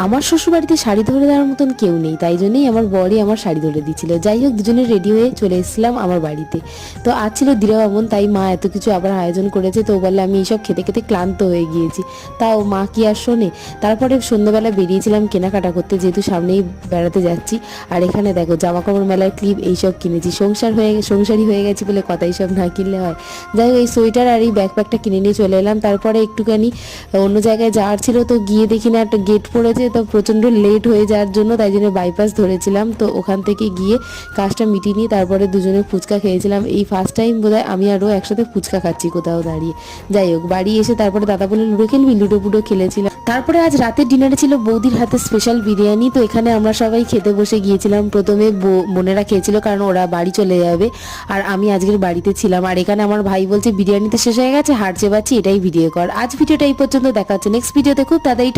আমার শ্বশুরবাড়িতে শাড়ি ধরে দেওয়ার মতন কেউ নেই, তাই জন্যই আমার বরই আমার শাড়ি ধরে দিচ্ছিল। যাই হোক, দুজনে রেডি হয়ে চলে এসেছিলাম আমার বাড়িতে। তো আজ ছিল দিরাবাবন, তাই মা এত কিছু আবার আয়োজন করেছে। তো বললে আমি এইসব খেতে খেতে ক্লান্ত হয়ে গিয়েছি, তাও মা কি আর শোনে। তারপরে সন্ধ্যাবেলা বেরিয়েছিলাম কেনাকাটা করতে, যেহেতু সামনেই বেড়াতে যাচ্ছি। আর এখানে দেখো জামা কাপড় মেলার ক্লিপ এইসব কিনেছি। সংসারী হয়ে গেছি বলে কথা, এইসব না কিনলে হয়। যাই হোক, এই সোয়েটার আর এই ব্যাকপ্যাকটা কিনে নিয়ে চলে এলাম। তারপরে একটুখানি অন্য জায়গায় যাওয়ার ছিল, তো গিয়ে দেখি না একটা গেট পড়েছে, তো প্রচণ্ড লেট হয়ে যাওয়ার জন্য তাই জন্য বাইপাস ধরেছিলাম। তো ওখান থেকে গিয়ে কাজটা মিটিয়ে নিয়ে তারপরে দুজনে ফুচকা খেয়েছিলাম। এই ফার্স্ট টাইম বোধহয় আমি আরও একসাথে ফুচকা খাচ্ছি কোথাও দাঁড়িয়ে। যাই হোক, বাড়ি এসে তারপরে দাদা বলে লুডো খেলবি, লুডো পুডো খেলেছিলাম। তারপরে আজ রাতের ডিনারে ছিল বৌদির হাতে স্পেশাল বিরিয়ানি। তো এখানে আমরা সবাই খেতে বসে গিয়েছিলাম। প্রথমে বোনেরা খেয়েছিল, কারণ ওরা বাড়ি চলে যাবে, আর আমি আজকের বাড়িতে ছিলাম। আর এখানে আমার ভাই বলছে বিরিয়ানিতে শেষ হয়ে গেছে, হাড় চেবাচ্ছি, এটাই ভিডিও কর। আজ ভিডিওটা এই পর্যন্ত, দেখা হচ্ছে নেক্সট ভিডিওতে খুব তাড়াতাড়ি।